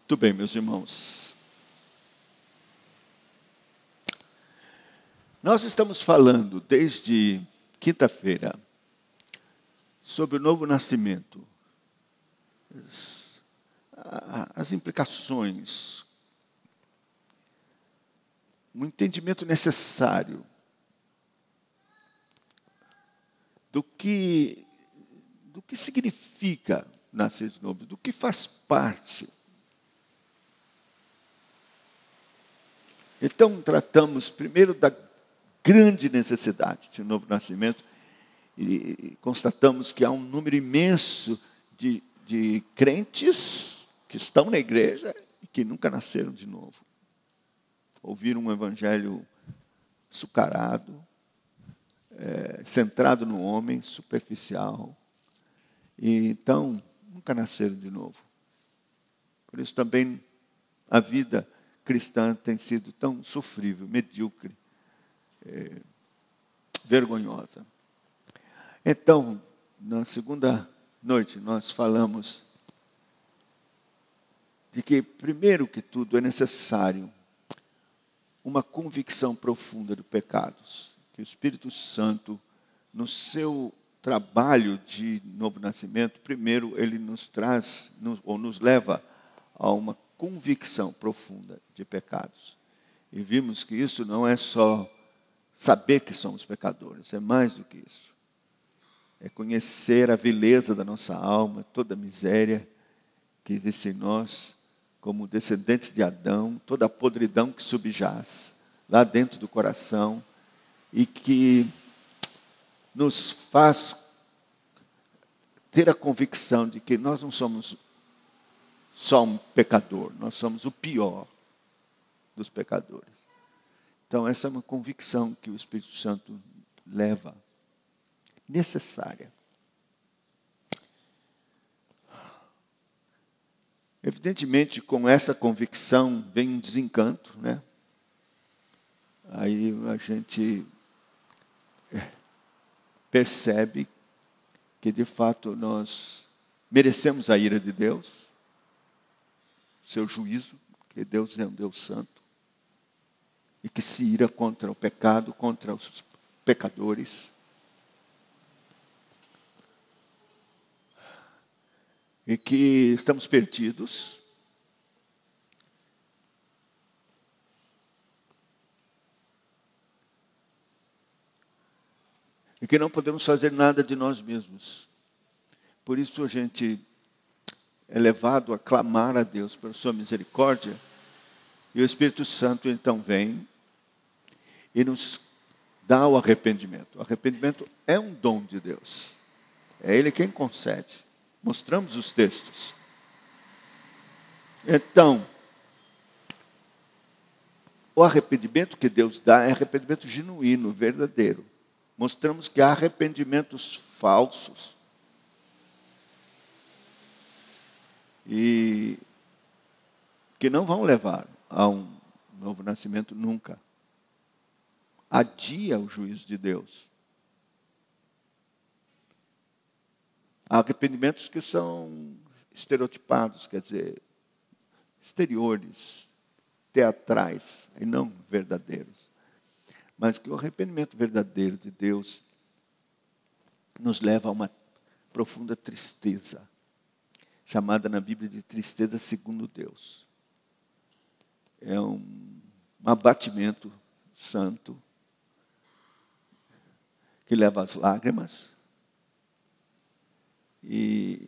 Muito bem, meus irmãos. Nós estamos falando desde quinta-feira sobre o novo nascimento, as implicações, o entendimento necessário do que significa nascer de novo, do que faz parte. Então, tratamos primeiro da grande necessidade de um novo nascimento e constatamos que há um número imenso de crentes que estão na igreja e que nunca nasceram de novo. Ouviram um evangelho açucarado, centrado no homem, superficial, e então nunca nasceram de novo. Por isso também a vida cristã tem sido tão sofrível, medíocre, vergonhosa. Então, na segunda noite, nós falamos de que, primeiro que tudo, é necessário uma convicção profunda dos pecados, que o Espírito Santo, no seu trabalho de novo nascimento, primeiro ele nos traz, ou nos leva a uma convicção profunda de pecados. E vimos que isso não é só saber que somos pecadores, é mais do que isso. É conhecer a vileza da nossa alma, toda a miséria que existe em nós, como descendentes de Adão, toda a podridão que subjaz lá dentro do coração e que nos faz ter a convicção de que nós não somos só um pecador, nós somos o pior dos pecadores. Então, essa é uma convicção que o Espírito Santo leva, necessária. Evidentemente, com essa convicção vem um desencanto, né? Aí a gente percebe que, de fato, nós merecemos a ira de Deus, seu juízo, que Deus é um Deus santo, e que se ira contra o pecado, contra os pecadores. E que estamos perdidos. E que não podemos fazer nada de nós mesmos. Por isso a gente é levado a clamar a Deus pela sua misericórdia. E o Espírito Santo então vem e nos dá o arrependimento. O arrependimento é um dom de Deus. É Ele quem concede. Mostramos os textos. Então, o arrependimento que Deus dá é arrependimento genuíno, verdadeiro. Mostramos que há arrependimentos falsos. E que não vão levar a um novo nascimento nunca. Adia o juízo de Deus. Há arrependimentos que são estereotipados, quer dizer, exteriores, teatrais, e não verdadeiros. Mas que o arrependimento verdadeiro de Deus nos leva a uma profunda tristeza, chamada na Bíblia de tristeza segundo Deus. É um abatimento santo que leva às lágrimas e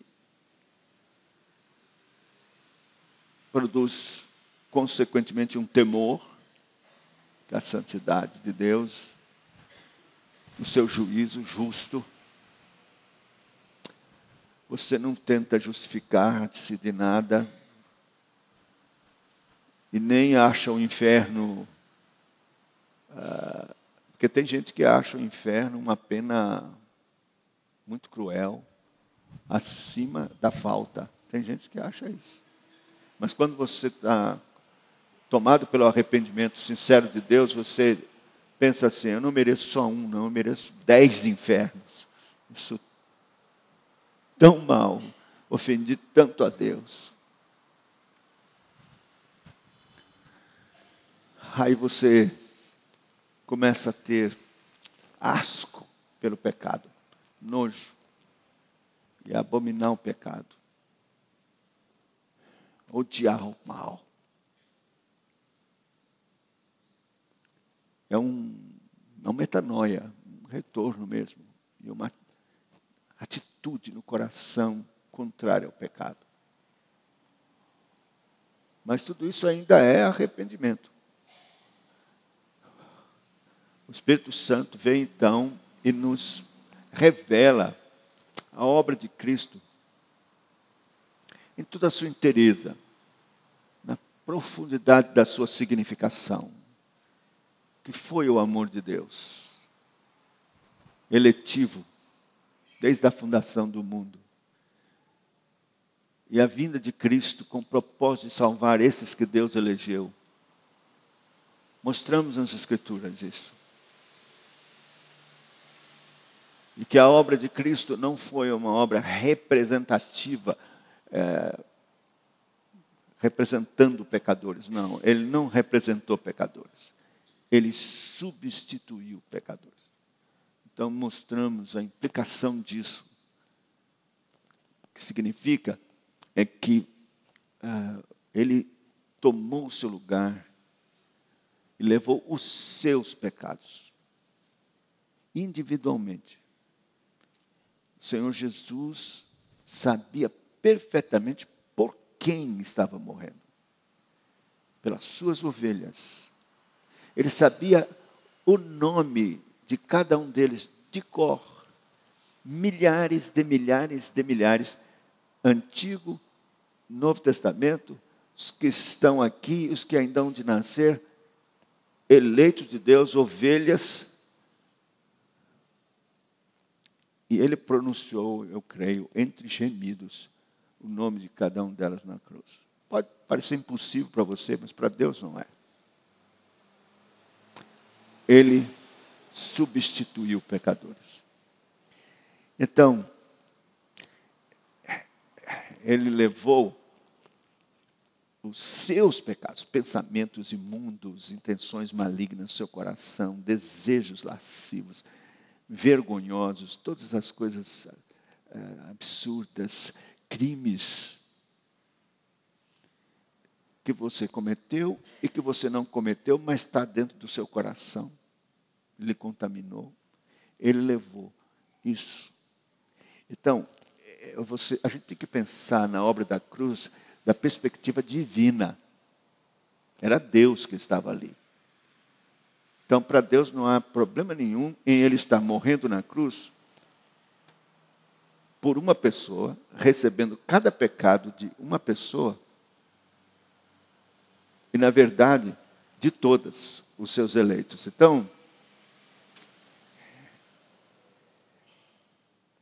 produz, consequentemente, um temor da santidade de Deus, do seu juízo justo. Você não tenta justificar-se de nada e nem acha o inferno, porque tem gente que acha o inferno uma pena muito cruel, acima da falta. Tem gente que acha isso. Mas quando você está tomado pelo arrependimento sincero de Deus, você pensa assim: eu não mereço só um, não, eu mereço 10 infernos. Eu sou tão mal, ofendi tanto a Deus. Aí você começa a ter asco pelo pecado, nojo, e abominar o pecado, odiar o mal. É uma metanoia, um retorno mesmo, e uma atitude no coração contrária ao pecado. Mas tudo isso ainda é arrependimento. O Espírito Santo vem então e nos revela a obra de Cristo em toda a sua inteireza, na profundidade da sua significação, que foi o amor de Deus, eletivo, desde a fundação do mundo. E a vinda de Cristo com o propósito de salvar esses que Deus elegeu. Mostramos nas Escrituras isso. E que a obra de Cristo não foi uma obra representativa, representando pecadores. Não, Ele não representou pecadores. Ele substituiu pecadores. Então mostramos a implicação disso. O que significa é que Ele tomou o seu lugar e levou os seus pecados, individualmente. O Senhor Jesus sabia perfeitamente por quem estava morrendo. Pelas suas ovelhas. Ele sabia o nome de cada um deles de cor. Milhares de milhares de milhares. Antigo, Novo Testamento, os que estão aqui, os que ainda hão de nascer, eleitos de Deus, ovelhas. E ele pronunciou, eu creio, entre gemidos, o nome de cada um delas na cruz. Pode parecer impossível para você, mas para Deus não é. Ele substituiu pecadores. Então, ele levou os seus pecados, pensamentos imundos, intenções malignas no seu coração, desejos lascivos, vergonhosos, todas as coisas absurdas, crimes que você cometeu e que você não cometeu, mas está dentro do seu coração. Ele contaminou, ele levou isso. Então, a gente tem que pensar na obra da cruz da perspectiva divina. Era Deus que estava ali. Então, para Deus não há problema nenhum em Ele estar morrendo na cruz por uma pessoa, recebendo cada pecado de uma pessoa, e, na verdade, de todos os seus eleitos. Então,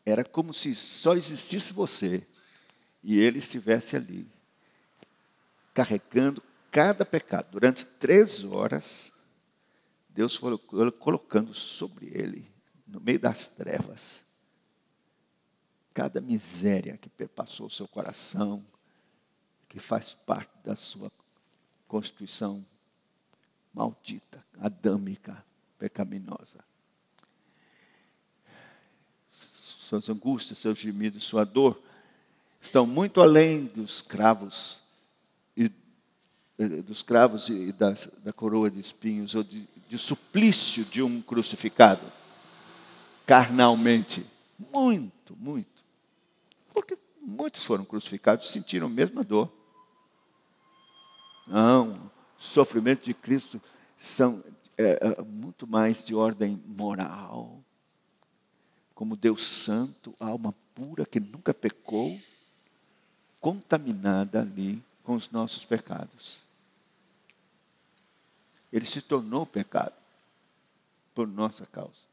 era como se só existisse você e Ele estivesse ali, carregando cada pecado. Durante 3 horas, Deus foi colocando sobre Ele, no meio das trevas, cada miséria que perpassou o seu coração, que faz parte da sua constituição maldita, adâmica, pecaminosa. Suas angústias, seus gemidos, sua dor, estão muito além dos cravos e da coroa de espinhos, ou de suplício de um crucificado, carnalmente. Muito, muito. Porque muitos foram crucificados e sentiram a mesma dor. Não, o sofrimento de Cristo são muito mais de ordem moral. Como Deus santo, alma pura que nunca pecou, contaminada ali com os nossos pecados. Ele se tornou pecado por nossa causa.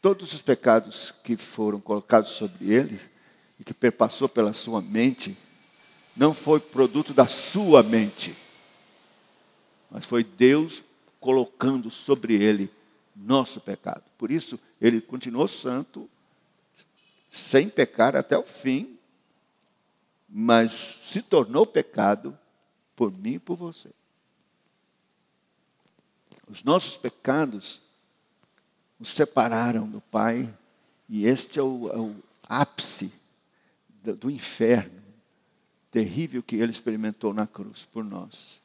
Todos os pecados que foram colocados sobre ele e que perpassou pela sua mente, não foi produto da sua mente, mas foi Deus colocando sobre ele nosso pecado. Por isso, ele continuou santo, sem pecar até o fim, mas se tornou pecado por mim e por você. Os nossos pecados nos separaram do Pai, e este é o ápice do inferno terrível que ele experimentou na cruz por nós.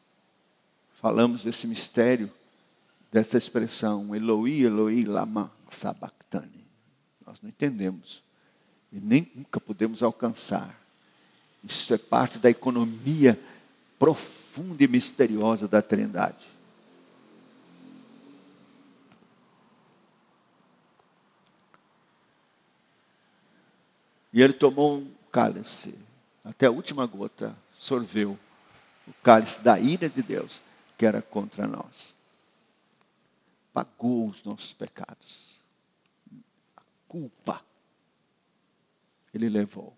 Falamos desse mistério, dessa expressão, Eloi, Eloi, lama sabachthani. Nós não entendemos e nem nunca podemos alcançar. Isso é parte da economia profunda e misteriosa da Trindade. E ele tomou um cálice, até a última gota, sorveu o cálice da ira de Deus, que era contra nós. Pagou os nossos pecados. A culpa ele levou.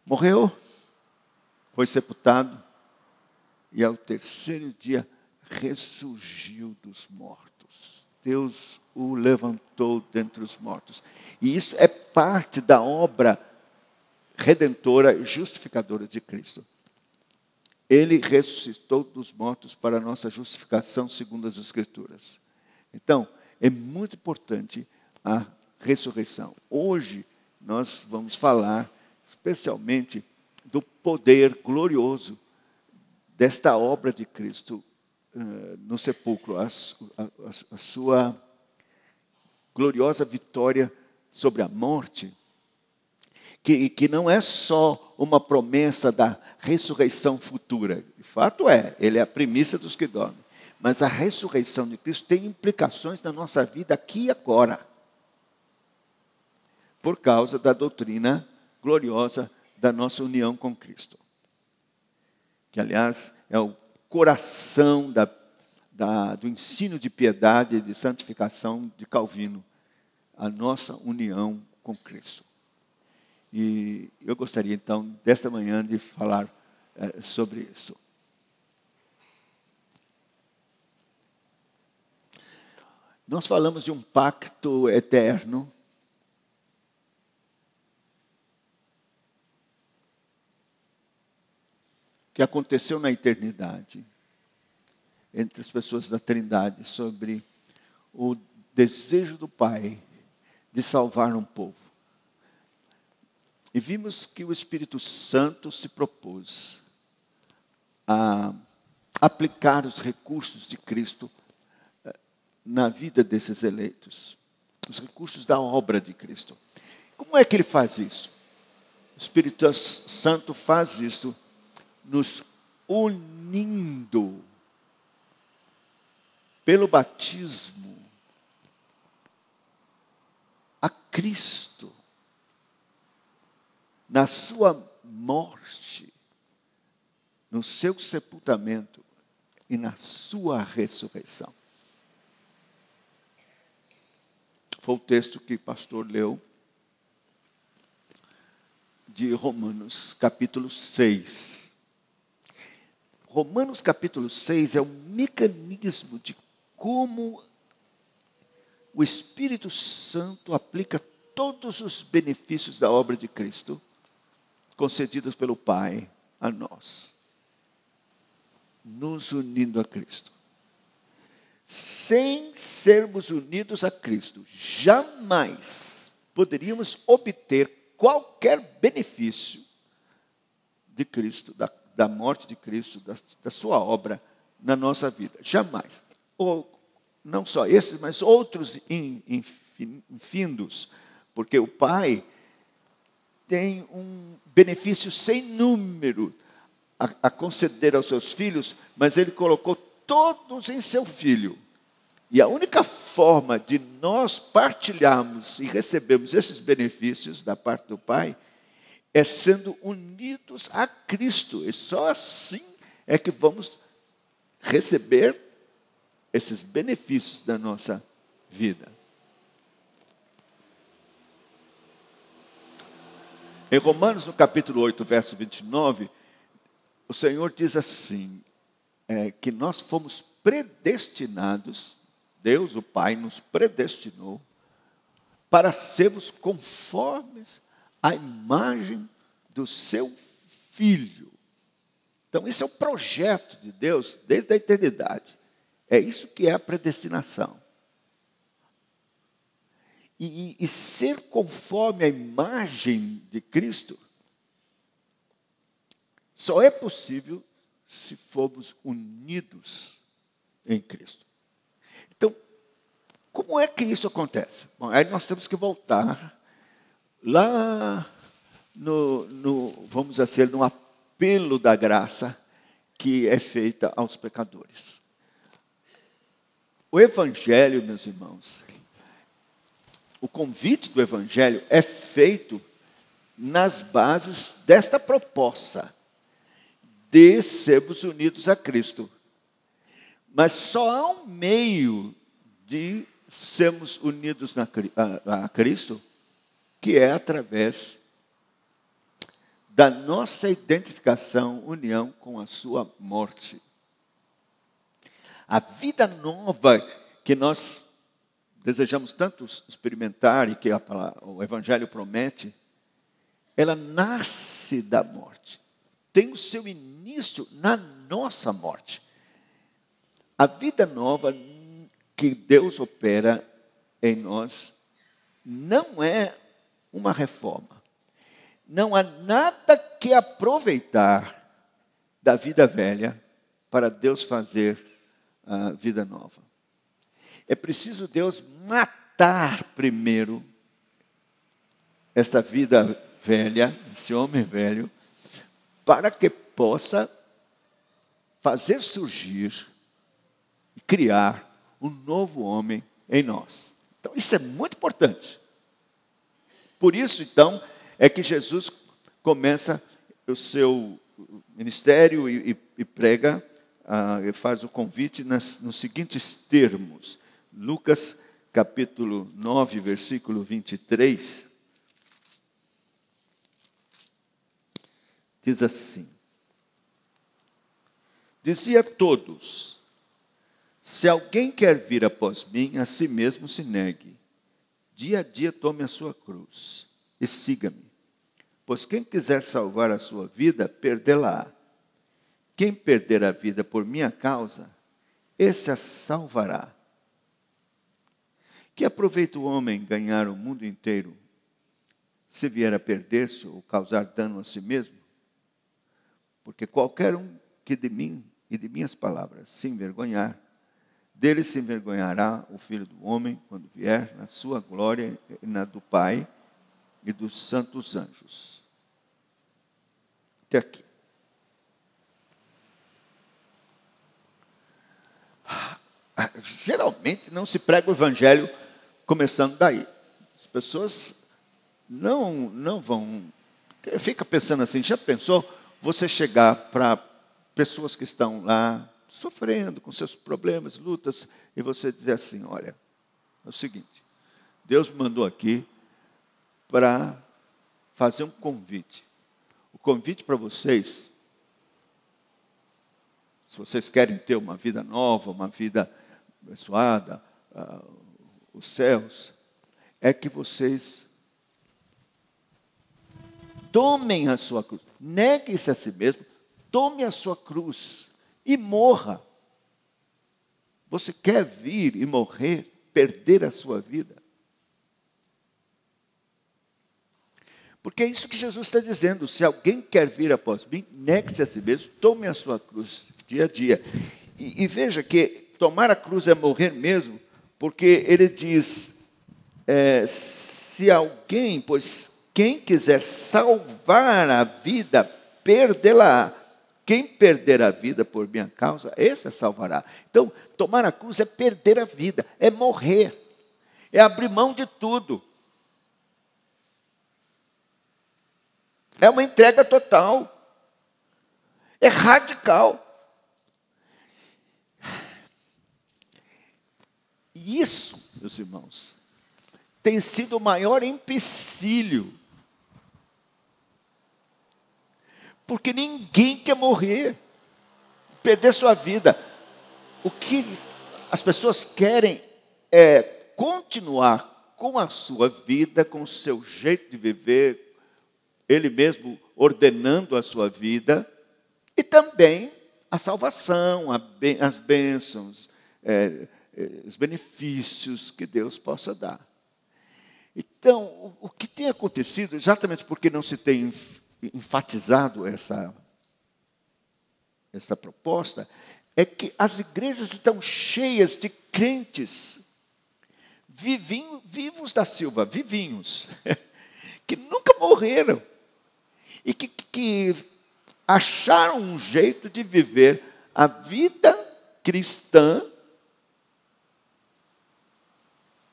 Morreu, foi sepultado, e ao terceiro dia ressurgiu dos mortos. Deus o levantou dentre os mortos. E isso é parte da obra redentora, justificadora de Cristo. Ele ressuscitou dos mortos para a nossa justificação segundo as Escrituras. Então, é muito importante a ressurreição. Hoje, nós vamos falar especialmente do poder glorioso desta obra de Cristo no sepulcro, a sua gloriosa vitória sobre a morte, que não é só uma promessa da ressurreição futura. De fato ele é a primícia dos que dormem. Mas a ressurreição de Cristo tem implicações na nossa vida aqui e agora, por causa da doutrina gloriosa da nossa união com Cristo. Que, aliás, é o coração do ensino de piedade e de santificação de Calvino, a nossa união com Cristo. E eu gostaria, então, desta manhã, de falar sobre isso. Nós falamos de um pacto eterno, que aconteceu na eternidade, entre as pessoas da Trindade, sobre o desejo do Pai de salvar um povo. E vimos que o Espírito Santo se propôs a aplicar os recursos de Cristo na vida desses eleitos, os recursos da obra de Cristo. Como é que ele faz isso? O Espírito Santo faz isso nos unindo pelo batismo a Cristo, na sua morte, no seu sepultamento e na sua ressurreição. Foi o texto que o pastor leu de Romanos, capítulo 6. Romanos capítulo 6 é um mecanismo de como o Espírito Santo aplica todos os benefícios da obra de Cristo, concedidos pelo Pai a nós, nos unindo a Cristo. Sem sermos unidos a Cristo, jamais poderíamos obter qualquer benefício de Cristo, da morte de Cristo, da sua obra na nossa vida. Jamais. Ou não só esses, mas outros infindos. Porque o Pai tem um benefício sem número a conceder aos seus filhos, mas Ele colocou todos em seu Filho. E a única forma de nós partilharmos e recebermos esses benefícios da parte do Pai é sendo unidos a Cristo. E só assim é que vamos receber esses benefícios da nossa vida. Em Romanos, no capítulo 8, verso 29, o Senhor diz assim, que nós fomos predestinados, Deus, o Pai, nos predestinou para sermos conformes à imagem do seu Filho. Então, esse é o projeto de Deus desde a eternidade. É isso que é a predestinação. E ser conforme a imagem de Cristo só é possível se formos unidos em Cristo. Então, como é que isso acontece? Bom, aí nós temos que voltar lá vamos dizer, no apelo da graça que é feita aos pecadores. O Evangelho, meus irmãos, o convite do Evangelho é feito nas bases desta proposta de sermos unidos a Cristo. Mas só há um meio de sermos unidos a Cristo, que é através da nossa identificação, união com a sua morte. A vida nova que nós desejamos tanto experimentar e que o Evangelho promete, ela nasce da morte. Tem o seu início na nossa morte. A vida nova que Deus opera em nós não é uma reforma. Não há nada que aproveitar da vida velha para Deus fazer a vida nova. É preciso Deus matar primeiro esta vida velha, esse homem velho, para que possa fazer surgir e criar um novo homem em nós. Então, isso é muito importante. Por isso, então, é que Jesus começa o seu ministério e prega, e faz o convite nos seguintes termos. Lucas, capítulo 9, versículo 23, diz assim: dizia a todos: se alguém quer vir após mim, a si mesmo se negue. Dia a dia tome a sua cruz e siga-me. Pois quem quiser salvar a sua vida, perdê-la-á. Quem perder a vida por minha causa, esse a salvará. Que aproveita o homem ganhar o mundo inteiro, se vier a perder-se ou causar dano a si mesmo? Porque qualquer um que de mim e de minhas palavras se envergonhar, dele se envergonhará o Filho do Homem, quando vier na sua glória e na do Pai e dos santos anjos. Até aqui. Geralmente não se prega o Evangelho começando daí. As pessoas não vão... Fica pensando assim, já pensou você chegar para pessoas que estão lá sofrendo com seus problemas, lutas, e você dizer assim: olha, é o seguinte, Deus me mandou aqui para fazer um convite. O convite para vocês, se vocês querem ter uma vida nova, uma vida abençoada, os céus, é que vocês tomem a sua cruz, neguem-se a si mesmo, tome a sua cruz e morra. Você quer vir e morrer, perder a sua vida? Porque é isso que Jesus está dizendo. Se alguém quer vir após mim, negue-se a si mesmo, tome a sua cruz dia a dia. E veja que tomar a cruz é morrer mesmo, porque ele diz, se alguém, pois quem quiser salvar a vida, perdê-la. Quem perder a vida por minha causa, esse a salvará. Então, tomar a cruz é perder a vida, é morrer, é abrir mão de tudo. É uma entrega total, é radical. E isso, meus irmãos, tem sido o maior empecilho. Porque ninguém quer morrer, perder sua vida. O que as pessoas querem é continuar com a sua vida, com o seu jeito de viver, ele mesmo ordenando a sua vida, E também a salvação, as bênçãos, os benefícios que Deus possa dar. Então, o que tem acontecido, exatamente porque não se tem enfatizado essa proposta, é que as igrejas estão cheias de crentes vivos da Silva, vivinhos, que nunca morreram e que acharam um jeito de viver a vida cristã,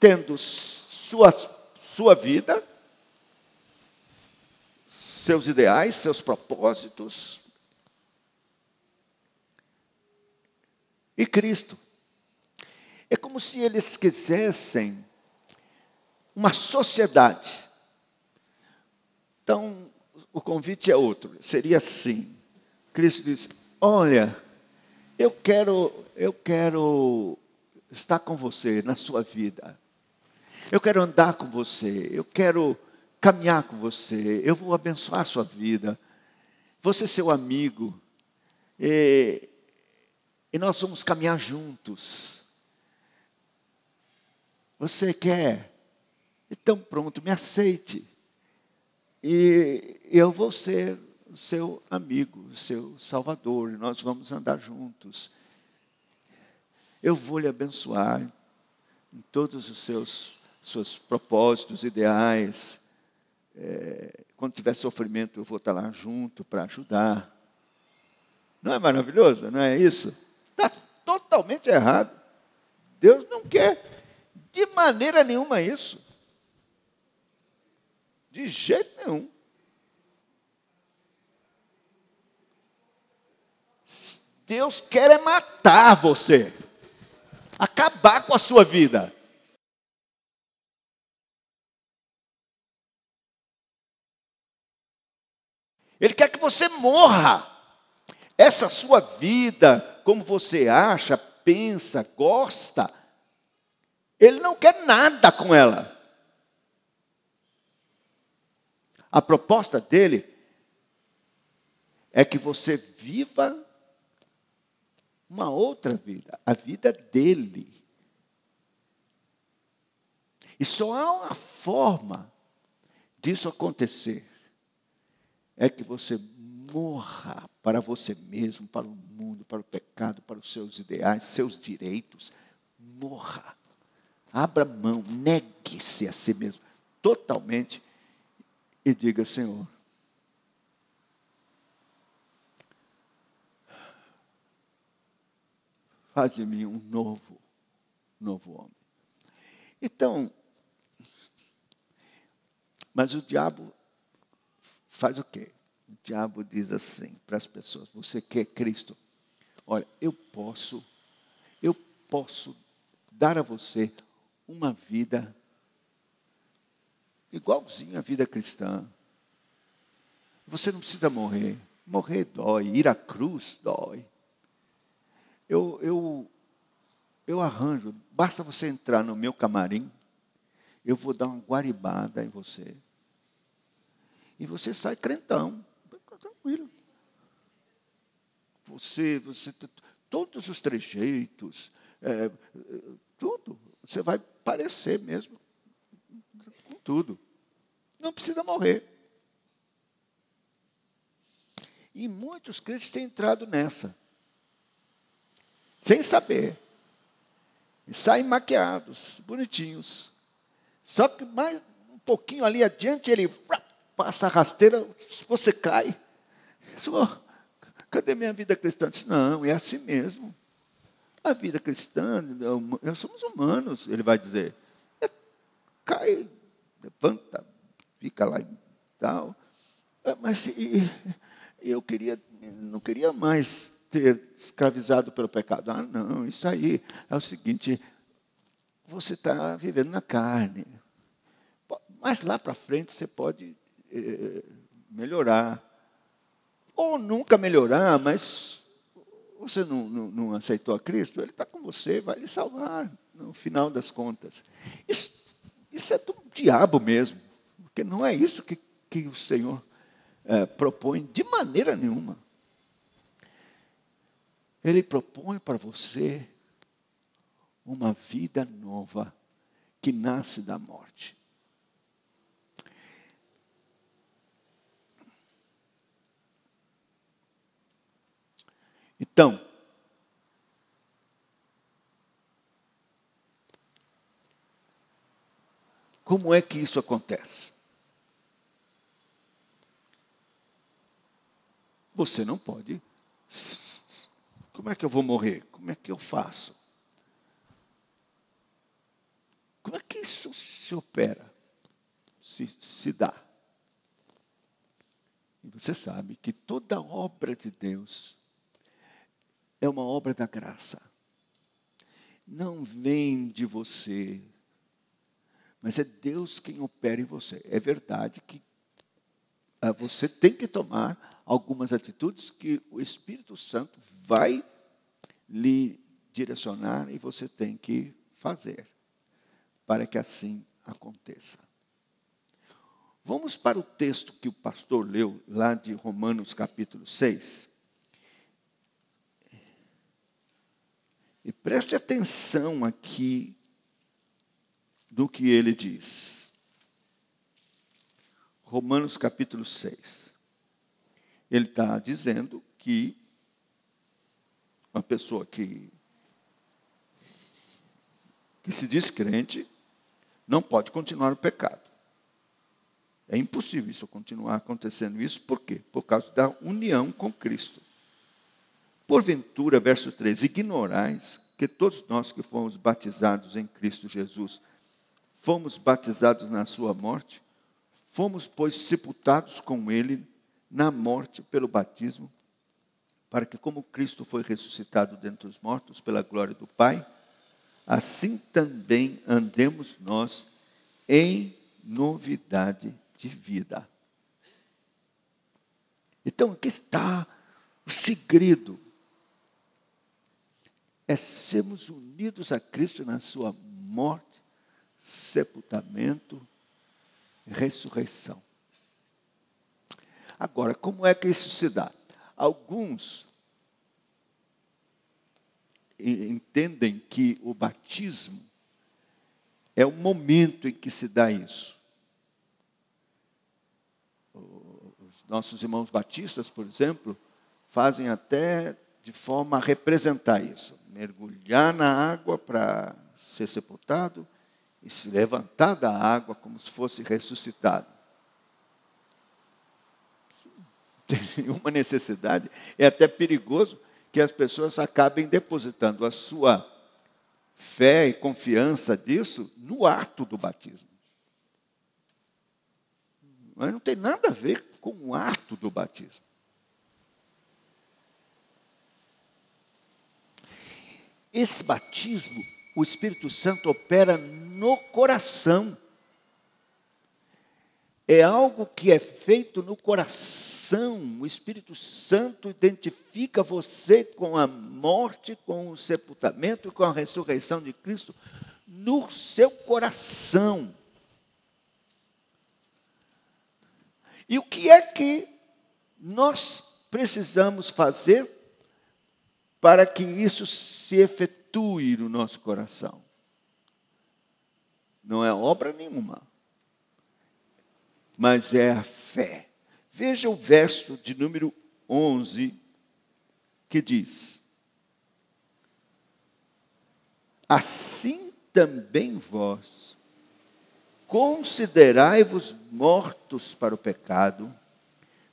tendo sua vida, seus ideais, seus propósitos, e Cristo. É como se eles quisessem uma sociedade. Então, o convite é outro, seria assim. Cristo diz, olha, eu quero estar com você na sua vida. Eu quero andar com você, eu quero caminhar com você, eu vou abençoar a sua vida. Vou ser seu amigo. E nós vamos caminhar juntos. Você quer? Então pronto, me aceite. E eu vou ser o seu amigo, o seu salvador. E nós vamos andar juntos. Eu vou lhe abençoar em todos os seus propósitos, ideais. Quando tiver sofrimento, eu vou estar lá junto para ajudar. Não é maravilhoso? Não é isso? Está totalmente errado. Deus não quer de maneira nenhuma isso. De jeito nenhum. Deus quer é matar você. Acabar com a sua vida. Ele quer que você morra. Essa sua vida, como você acha, pensa, gosta, Ele não quer nada com ela. A proposta dele é que você viva uma outra vida, a vida dele. E só há uma forma disso acontecer. É que você morra para você mesmo, para o mundo, para o pecado, para os seus ideais, seus direitos. Morra. Abra mão, negue-se a si mesmo, totalmente, e diga, Senhor, faz de mim um novo homem. Então, mas o diabo faz o quê? O diabo diz assim para as pessoas, você quer Cristo? Olha, eu posso dar a você uma vida igualzinho à vida cristã. Você não precisa morrer. Morrer dói, ir à cruz dói. Eu arranjo, basta você entrar no meu camarim, eu vou dar uma guaribada em você. E você sai crentão, tranquilo. Você todos os trejeitos, tudo, você vai parecer mesmo com tudo. Não precisa morrer. E muitos crentes têm entrado nessa, sem saber. E saem maquiados, bonitinhos. Só que mais um pouquinho ali adiante, ele passa a rasteira, você cai. Senhor, cadê minha vida cristã? Diz, não, é assim mesmo. A vida cristã, nós somos humanos, ele vai dizer. Cai, levanta, fica lá e tal. Mas eu não queria mais ter escravizado pelo pecado. Ah, não, isso aí é o seguinte, você está vivendo na carne. Mas lá para frente você pode melhorar. Ou nunca melhorar, mas você não aceitou a Cristo, Ele está com você, vai lhe salvar, no final das contas. Isso é do diabo mesmo, porque não é isso que o Senhor propõe de maneira nenhuma. Ele propõe para você uma vida nova que nasce da morte. Então, como é que isso acontece? Você não pode. Como é que eu vou morrer? Como é que eu faço? Como é que isso se opera? Se dá? E você sabe que toda obra de Deus é uma obra da graça. Não vem de você, mas é Deus quem opera em você. É verdade que você tem que tomar algumas atitudes que o Espírito Santo vai lhe direcionar e você tem que fazer para que assim aconteça. Vamos para o texto que o pastor leu lá de Romanos capítulo 6. E preste atenção aqui do que ele diz. Romanos capítulo 6. Ele está dizendo que uma pessoa que se diz crente não pode continuar no pecado. É impossível isso continuar acontecendo. Isso por quê? Por causa da união com Cristo. Porventura, verso 13, ignorais que todos nós que fomos batizados em Cristo Jesus, fomos batizados na sua morte, fomos, pois, sepultados com ele na morte pelo batismo, para que, como Cristo foi ressuscitado dentre os mortos pela glória do Pai, assim também andemos nós em novidade de vida. Então, aqui está o segredo. É sermos unidos a Cristo na sua morte, sepultamento e ressurreição. Agora, como é que isso se dá? Alguns entendem que o batismo é o momento em que se dá isso. Os nossos irmãos batistas, por exemplo, fazem até de forma a representar isso. Mergulhar na água para ser sepultado e se levantar da água como se fosse ressuscitado. Tem nenhuma necessidade. É até perigoso que as pessoas acabem depositando a sua fé e confiança disso no ato do batismo. Mas não tem nada a ver com o ato do batismo. Esse batismo, o Espírito Santo opera no coração. É algo que é feito no coração. O Espírito Santo identifica você com a morte, com o sepultamento e com a ressurreição de Cristo no seu coração. E o que é que nós precisamos fazer para que isso se efetue no nosso coração? Não é obra nenhuma, mas é a fé. Veja o verso de número 11, que diz: assim também vós considerai-vos mortos para o pecado,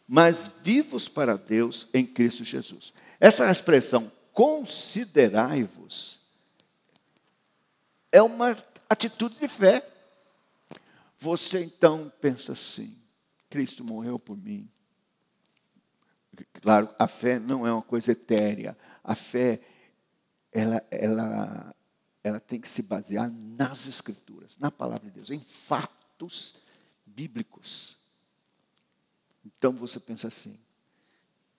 mas vivos para Deus em Cristo Jesus. Essa expressão, considerai-vos, é uma atitude de fé. Você então pensa assim: Cristo morreu por mim. Claro, a fé não é uma coisa etérea. A fé, ela tem que se basear nas Escrituras, na palavra de Deus, em fatos bíblicos. Então você pensa assim: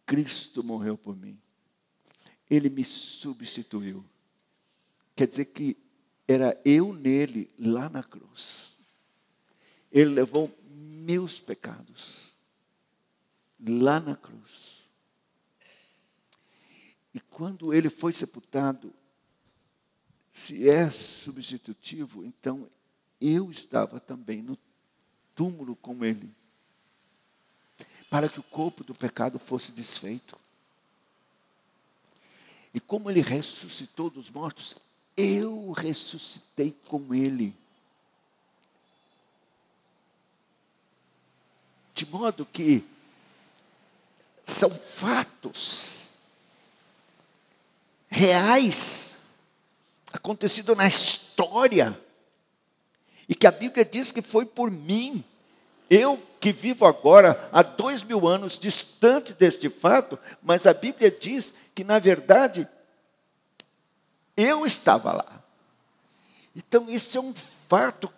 Cristo morreu por mim. Ele me substituiu. Quer dizer que era eu nele, lá na cruz. Ele levou meus pecados lá na cruz. E quando ele foi sepultado, se é substitutivo, então eu estava também no túmulo com ele, para que o corpo do pecado fosse desfeito. E como ele ressuscitou dos mortos, eu ressuscitei com ele. De modo que são fatos reais, acontecidos na história, e que a Bíblia diz que foi por mim. Eu que vivo agora há 2000 anos distante deste fato, mas a Bíblia diz que, na verdade, eu estava lá. Então, isso é um fato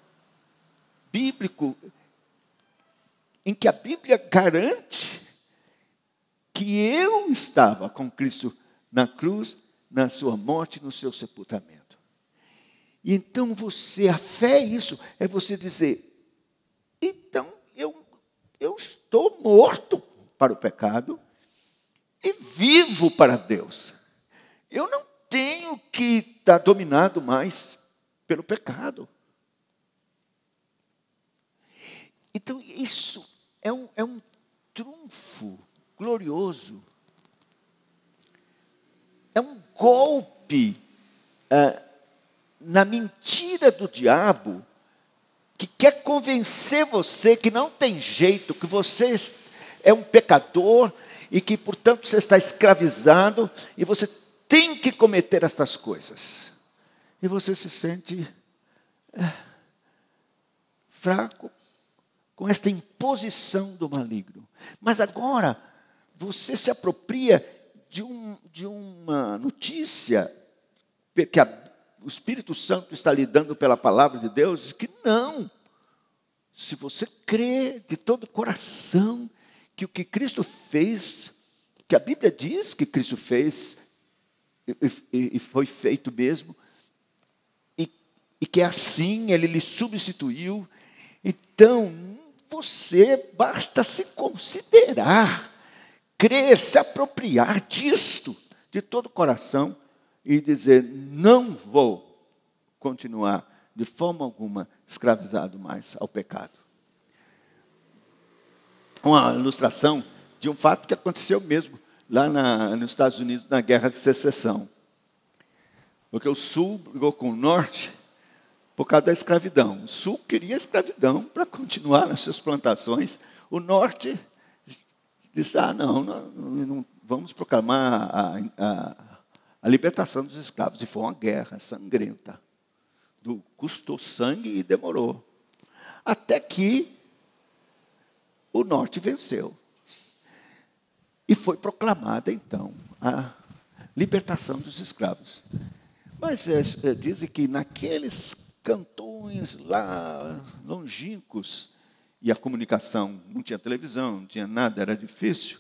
bíblico, em que a Bíblia garante que eu estava com Cristo na cruz, na sua morte, no seu sepultamento. E então a fé é isso, é você dizer, então eu estou morto para o pecado e vivo para Deus. Eu não tenho que estar dominado mais pelo pecado. Então isso é um trunfo glorioso. É um golpe na mentira do diabo, que quer convencer você que não tem jeito, que você é um pecador e que, portanto, você está escravizado e você tem que cometer estas coisas. E você se sente fraco com esta imposição do maligno. Mas agora, você se apropria de uma notícia que o Espírito Santo está lhe dando pela palavra de Deus, que não. Se você crê de todo o coração que o que Cristo fez, que a Bíblia diz que Cristo fez, e foi feito mesmo, e que é assim, Ele lhe substituiu, então, você basta se considerar, crer, se apropriar disto, de todo o coração, e dizer, não vou continuar de forma alguma escravizado mais ao pecado. Uma ilustração de um fato que aconteceu mesmo lá nos Estados Unidos, na Guerra de Secessão. Porque o Sul brigou com o Norte por causa da escravidão. O Sul queria escravidão para continuar nas suas plantações. O Norte disse, não vamos proclamar a libertação dos escravos. E foi uma guerra sangrenta. Custou sangue e demorou. Até que o Norte venceu. E foi proclamada, então, a libertação dos escravos. Mas dizem que naqueles cantões lá, longínquos, e a comunicação, não tinha televisão, não tinha nada, era difícil,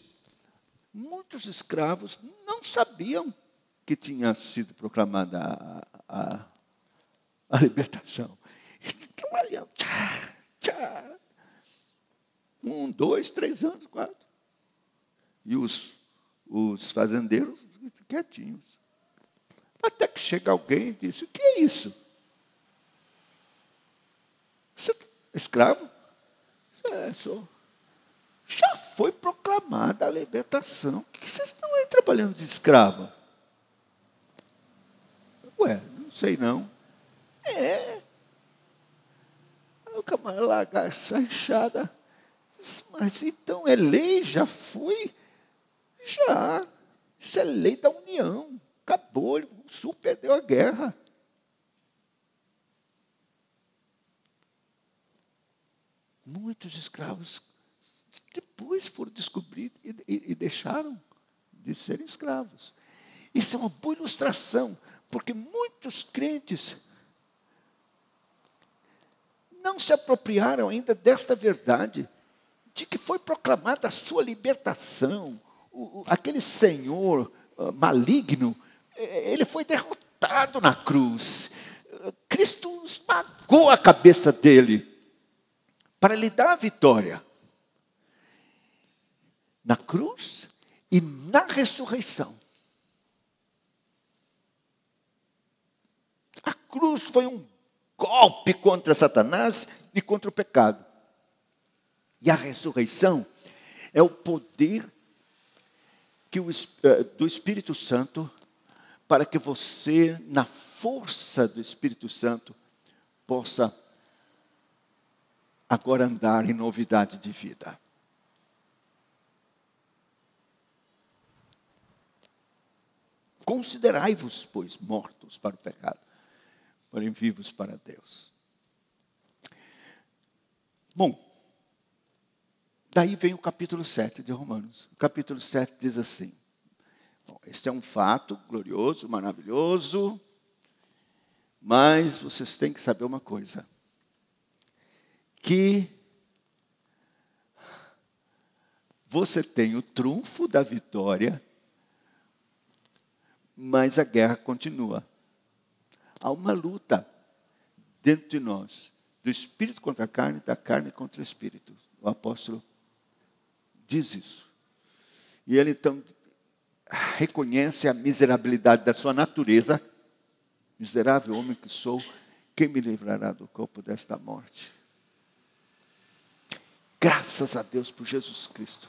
muitos escravos não sabiam que tinha sido proclamada a libertação. Estão trabalhando, 1, 2, 3 anos, 4. E os fazendeiros quietinhos. Até que chega alguém e disse, o que é isso? Você é escravo? Sou. Já foi proclamada a libertação. Por que vocês estão aí trabalhando de escravo? Não sei não. O camarada largar essa enxada. Mas então é lei? Já fui? Já. Isso é lei da União. Acabou, o Sul perdeu a guerra. Muitos escravos depois foram descobridos e deixaram de serem escravos. Isso é uma boa ilustração, porque muitos crentes não se apropriaram ainda desta verdade, de que foi proclamada a sua libertação. Aquele senhor maligno, ele foi derrotado na cruz. Cristo esmagou a cabeça dele para lhe dar a vitória. Na cruz e na ressurreição. cruz foi um golpe contra Satanás e contra o pecado. E a ressurreição é o poder do Espírito Santo para que você, na força do Espírito Santo, possa agora andar em novidade de vida. Considerai-vos, pois, mortos para o pecado, porém vivos para Deus. Bom, daí vem o capítulo 7 de Romanos. O capítulo 7 diz assim: bom, este é um fato glorioso, maravilhoso, mas vocês têm que saber uma coisa, que você tem o trunfo da vitória, mas a guerra continua. Há uma luta dentro de nós, do espírito contra a carne, da carne contra o espírito. O apóstolo diz isso. E ele então reconhece a miserabilidade da sua natureza. Miserável homem que sou, quem me livrará do corpo desta morte? Graças a Deus por Jesus Cristo.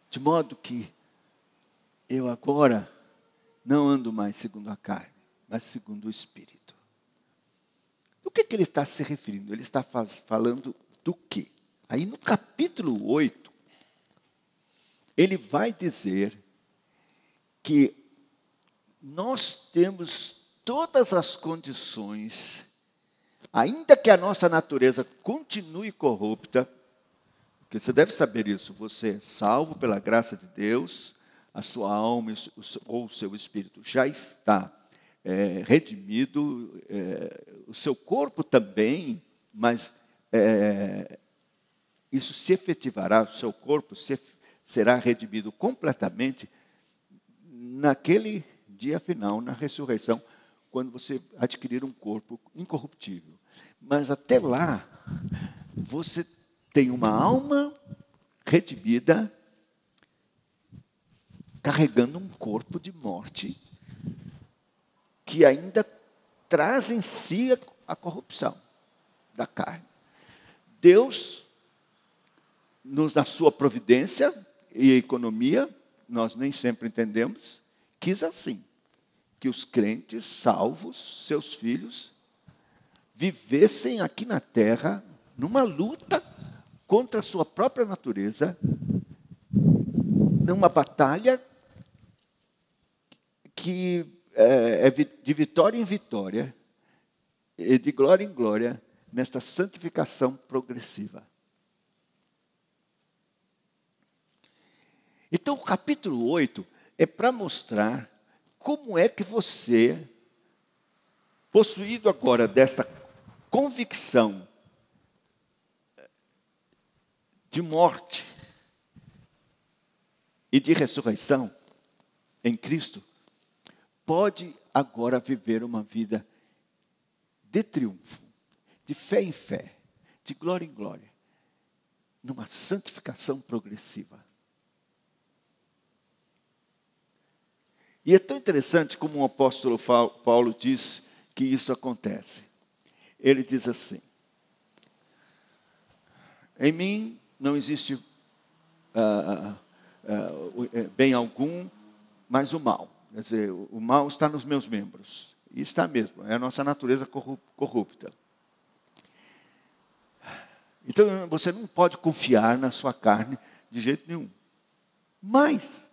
De modo que eu agora não ando mais segundo a carne, mas segundo o Espírito. Do que ele está se referindo? Ele está falando do quê? Aí no capítulo 8, ele vai dizer que nós temos todas as condições, ainda que a nossa natureza continue corrupta, porque você deve saber isso, você é salvo pela graça de Deus, a sua alma ou o seu espírito já está redimido, o seu corpo também, mas isso se efetivará, o seu corpo será redimido completamente naquele dia final, na ressurreição, quando você adquirir um corpo incorruptível. Mas até lá, você tem uma alma redimida, carregando um corpo de morte, que ainda traz em si a corrupção da carne. Deus, na sua providência e economia, nós nem sempre entendemos, quis assim, que os crentes salvos, seus filhos, vivessem aqui na terra, numa luta contra a sua própria natureza, numa batalha que é de vitória em vitória, e de glória em glória, nesta santificação progressiva. Então, o capítulo 8 é para mostrar como é que você, possuído agora desta convicção de morte e de ressurreição em Cristo, pode agora viver uma vida de triunfo, de fé em fé, de glória em glória, numa santificação progressiva. E é tão interessante como o apóstolo Paulo diz que isso acontece. Ele diz assim: em mim não existe bem algum, mas o mal. Quer dizer, o mal está nos meus membros. E está mesmo, é a nossa natureza corrupta. Então, você não pode confiar na sua carne de jeito nenhum. Mas,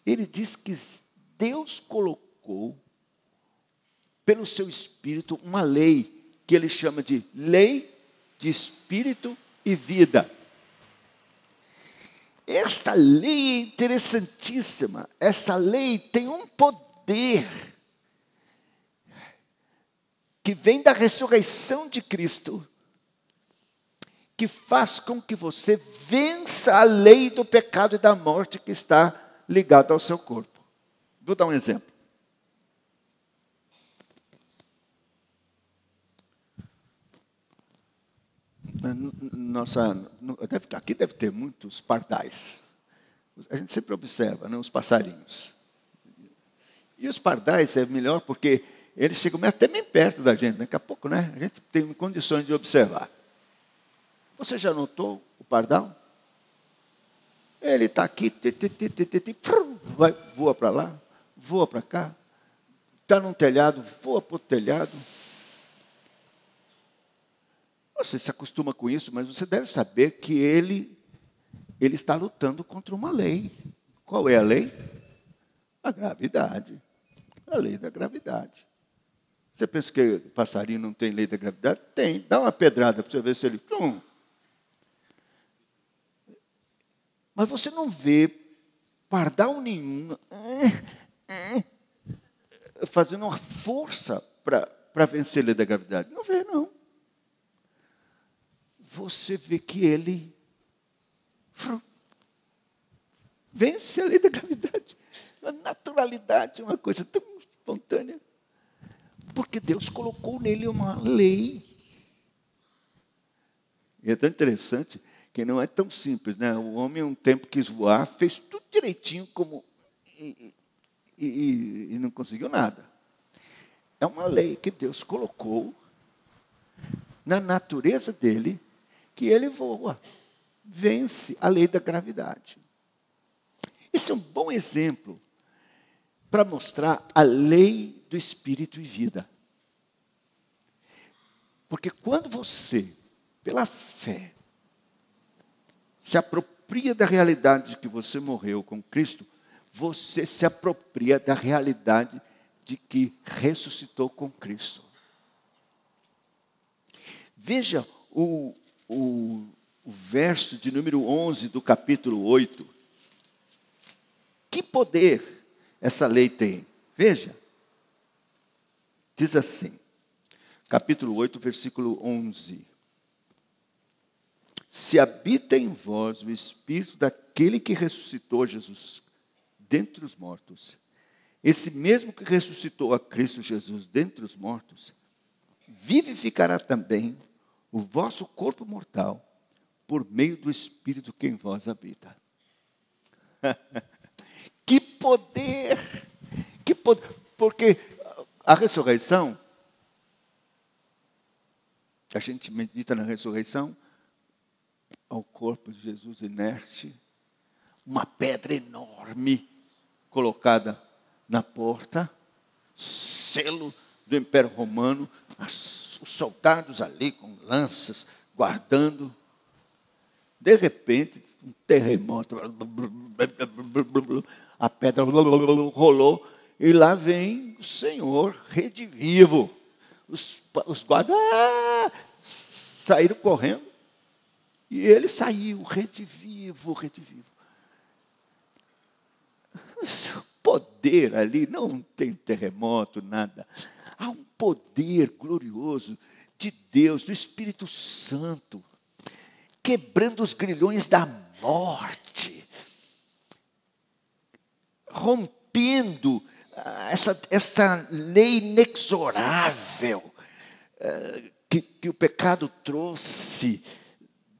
ele diz que Deus colocou, pelo seu Espírito, uma lei, que ele chama de lei de Espírito e vida. Esta lei é interessantíssima. Essa lei tem um poder que vem da ressurreição de Cristo, que faz com que você vença a lei do pecado e da morte que está ligada ao seu corpo. Vou dar um exemplo. Aqui deve ter muitos pardais. A gente sempre observa, né, os passarinhos. E os pardais é melhor porque eles chegam até bem perto da gente. Daqui a pouco, né, a gente tem condições de observar. Você já notou o pardal? Ele está aqui, voa para lá, voa para cá. Está num telhado, voa para o telhado. Você se acostuma com isso, mas você deve saber que ele está lutando contra uma lei. Qual é a lei? A gravidade. A lei da gravidade. Você pensa que o passarinho não tem lei da gravidade? Tem. Dá uma pedrada para você ver se ele... Mas você não vê pardal nenhum fazendo uma força para vencer a lei da gravidade. Não vê, não. Você vê que ele vence a lei da gravidade. A naturalidade é uma coisa tão espontânea. Porque Deus colocou nele uma lei. E é tão interessante que não é tão simples, né? O homem, um tempo, quis voar, fez tudo direitinho como... E não conseguiu nada. É uma lei que Deus colocou na natureza dele, que ele voa, vence a lei da gravidade. Esse é um bom exemplo para mostrar a lei do espírito e vida. Porque quando você, pela fé, se apropria da realidade de que você morreu com Cristo, você se apropria da realidade de que ressuscitou com Cristo. Veja o verso de número 11 do capítulo 8. Que poder essa lei tem? Veja. Diz assim, capítulo 8, versículo 11. Se habita em vós o Espírito daquele que ressuscitou Jesus dentre os mortos, esse mesmo que ressuscitou a Cristo Jesus dentre os mortos, vivificará também o vosso corpo mortal por meio do Espírito que em vós habita. Que poder! Que poder! Porque a ressurreição, a gente medita na ressurreição, ao corpo de Jesus inerte, uma pedra enorme colocada na porta, selo do Império Romano, os soldados ali com lanças, guardando. De repente, um terremoto, a pedra rolou, e lá vem o Senhor redivivo. Os guardas saíram correndo, e ele saiu redivivo. O poder ali, não tem terremoto, nada. Há um poder glorioso de Deus, do Espírito Santo, quebrando os grilhões da morte, rompendo essa lei inexorável que o pecado trouxe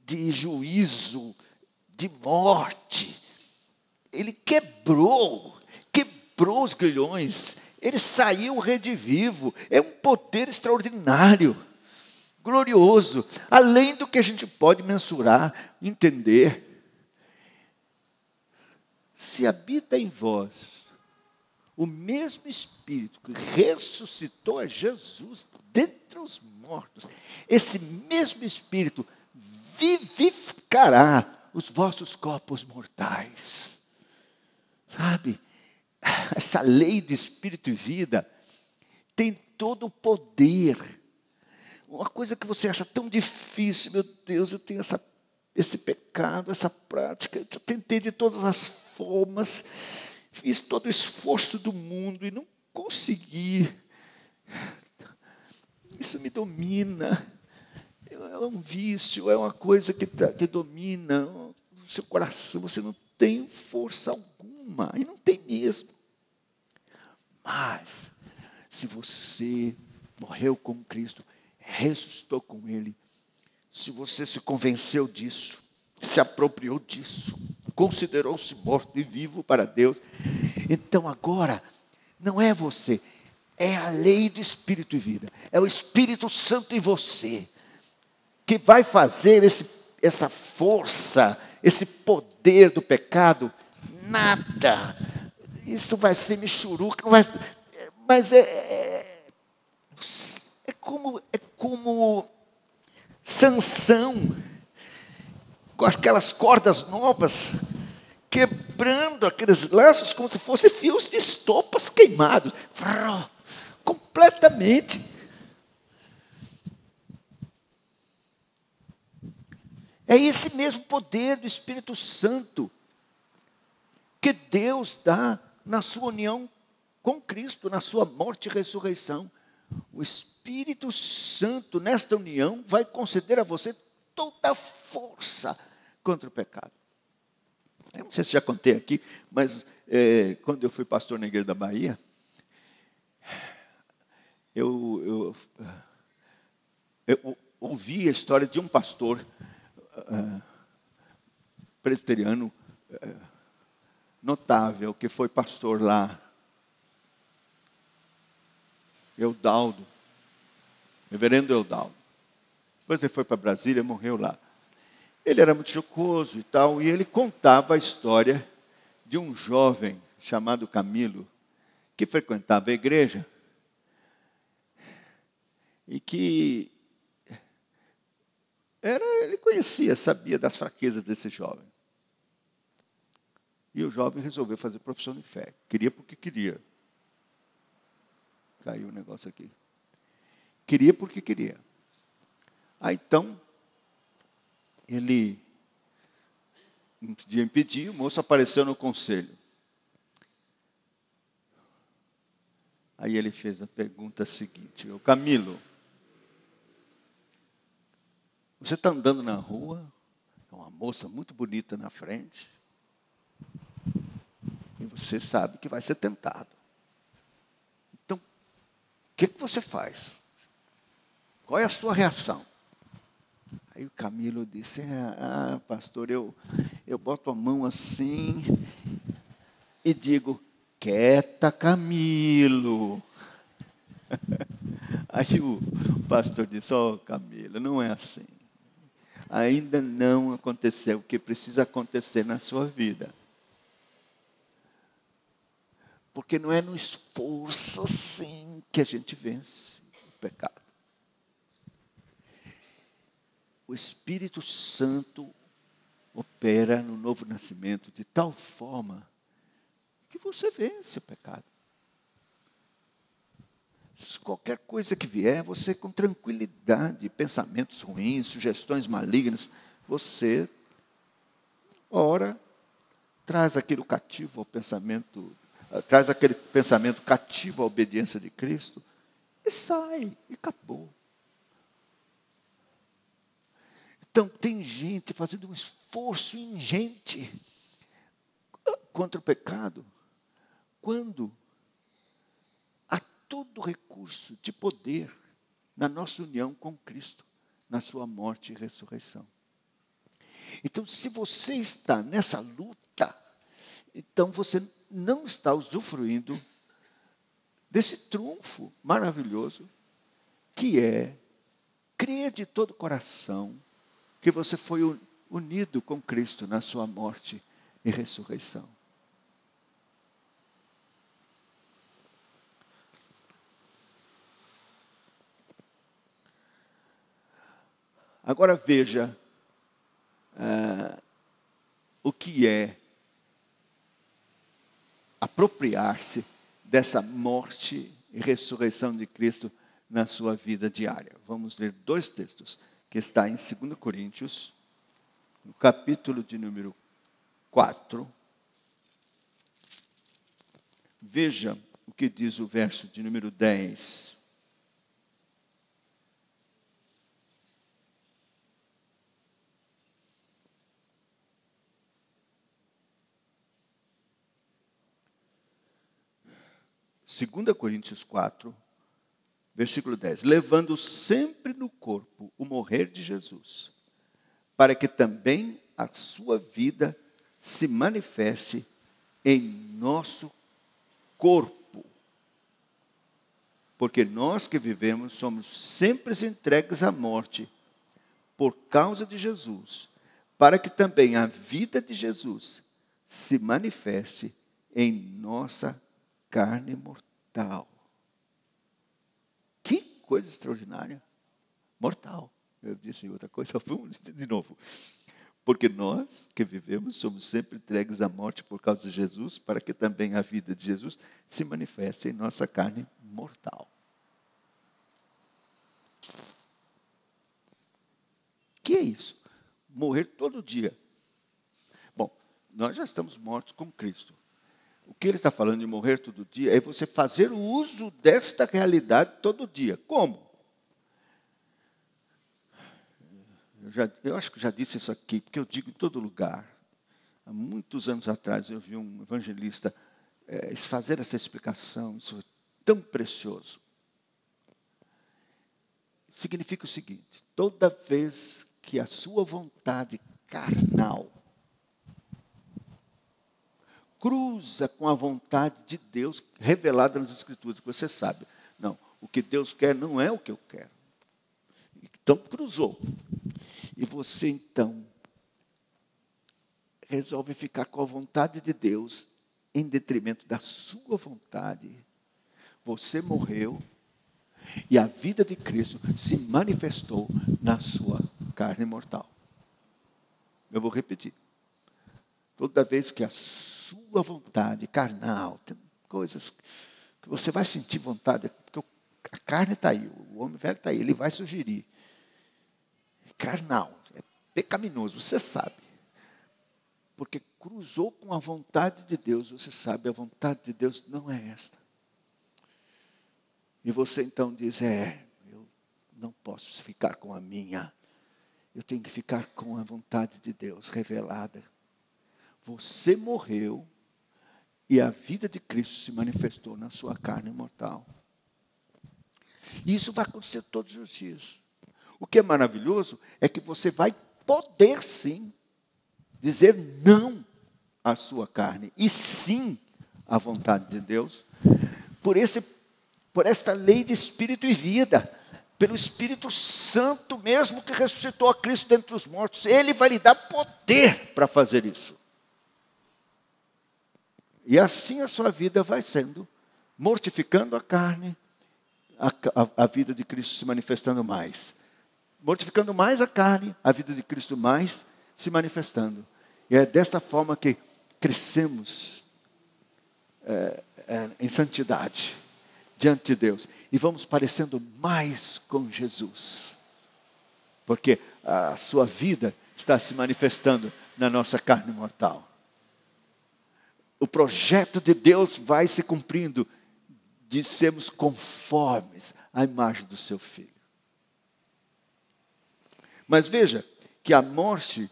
de juízo, de morte. Ele quebrou os grilhões, ele saiu redivivo. É um poder extraordinário, glorioso, além do que a gente pode mensurar, entender. Se habita em vós o mesmo Espírito que ressuscitou a Jesus dentre os mortos, esse mesmo Espírito vivificará os vossos corpos mortais. Sabe? Essa lei de Espírito e vida tem todo o poder. Uma coisa que você acha tão difícil, meu Deus, eu tenho esse pecado, essa prática, eu tentei de todas as formas, fiz todo o esforço do mundo e não consegui. Isso me domina. É um vício, é uma coisa que domina o seu coração. Você não tem força alguma, e não tem mesmo. Mas, se você morreu com Cristo, ressuscitou com Ele, se você se convenceu disso, se apropriou disso, considerou-se morto e vivo para Deus. Então agora, não é você, é a lei do Espírito e vida. É o Espírito Santo em você, que vai fazer essa força, esse poder do pecado, nada. Isso vai ser michuruca, não vai, mas é como Sansão, com aquelas cordas novas, quebrando aqueles laços como se fossem fios de estopas queimados, completamente. É esse mesmo poder do Espírito Santo que Deus dá na sua união com Cristo, na sua morte e ressurreição. O Espírito Santo, nesta união, vai conceder a você toda a força contra o pecado. Eu não sei se já contei aqui, mas quando eu fui pastor na igreja da Bahia, eu ouvi a história de um pastor presbiteriano notável, que foi pastor lá, Eudaldo, reverendo Eudaldo. Depois ele foi para Brasília e morreu lá. Ele era muito jocoso e tal, e ele contava a história de um jovem chamado Camilo, que frequentava a igreja, e que ele conhecia, sabia das fraquezas desse jovem. E o jovem resolveu fazer profissão de fé. Queria porque queria. Caiu o negócio aqui. Queria porque queria. Aí então, ele não podia impedir, o moço apareceu no conselho. Aí ele fez a pergunta seguinte: ô Camilo, você está andando na rua, é uma moça muito bonita na frente, e você sabe que vai ser tentado. Então, o que você faz? Qual é a sua reação? Aí o Camilo disse: pastor, eu boto a mão assim e digo: quieta, Camilo. Aí o pastor disse: Camilo, não é assim. Ainda não aconteceu o que precisa acontecer na sua vida. Porque não é no esforço assim que a gente vence o pecado. O Espírito Santo opera no novo nascimento de tal forma que você vence o pecado. Qualquer coisa que vier, você com tranquilidade, pensamentos ruins, sugestões malignas, você ora, traz aquele pensamento cativo à obediência de Cristo e sai, e acabou. Então, tem gente fazendo um esforço ingente contra o pecado, quando há todo recurso de poder na nossa união com Cristo, na sua morte e ressurreição. Então, se você está nessa luta, então você não está usufruindo desse trunfo maravilhoso, que é crer de todo o coração que você foi unido com Cristo na sua morte e ressurreição. Agora veja o que é apropriar-se dessa morte e ressurreição de Cristo na sua vida diária. Vamos ler 2 textos, que está em 2 Coríntios, no capítulo de número 4. Veja o que diz o verso de número 10. Segunda Coríntios 4, versículo 10. Levando sempre no corpo o morrer de Jesus, para que também a sua vida se manifeste em nosso corpo. Porque nós que vivemos somos sempre entregues à morte por causa de Jesus, para que também a vida de Jesus se manifeste em nossa carne mortal. Que coisa extraordinária. Mortal. Eu disse outra coisa, vamos de novo. Porque nós que vivemos somos sempre entregues à morte por causa de Jesus, para que também a vida de Jesus se manifeste em nossa carne mortal. Que é isso? Morrer todo dia. Bom, nós já estamos mortos com Cristo. O que ele está falando de morrer todo dia é você fazer o uso desta realidade todo dia. Como? Eu acho que já disse isso aqui, porque eu digo em todo lugar. Há muitos anos atrás eu vi um evangelista fazer essa explicação, isso é tão precioso. Significa o seguinte: toda vez que a sua vontade carnal cruza com a vontade de Deus revelada nas Escrituras, que você sabe, não, o que Deus quer não é o que eu quero. Então, cruzou. E você, então, resolve ficar com a vontade de Deus em detrimento da sua vontade. Você morreu e a vida de Cristo se manifestou na sua carne mortal. Eu vou repetir. Toda vez que a sua vontade carnal, tem coisas que você vai sentir vontade, porque a carne está aí, o homem velho está aí, ele vai sugerir. Carnal, é pecaminoso, você sabe. Porque cruzou com a vontade de Deus, você sabe, a vontade de Deus não é esta. E você então diz, eu não posso ficar com a minha, eu tenho que ficar com a vontade de Deus revelada. Você morreu e a vida de Cristo se manifestou na sua carne mortal. E isso vai acontecer todos os dias. O que é maravilhoso é que você vai poder sim dizer não à sua carne e sim à vontade de Deus, por esta lei de espírito e vida, pelo Espírito Santo mesmo que ressuscitou a Cristo dentre os mortos. Ele vai lhe dar poder para fazer isso. E assim a sua vida vai sendo, mortificando a carne, a vida de Cristo se manifestando mais. Mortificando mais a carne, a vida de Cristo mais se manifestando. E é desta forma que crescemos em santidade diante de Deus. E vamos parecendo mais com Jesus. Porque a sua vida está se manifestando na nossa carne mortal. O projeto de Deus vai se cumprindo de sermos conformes à imagem do seu Filho. Mas veja que a morte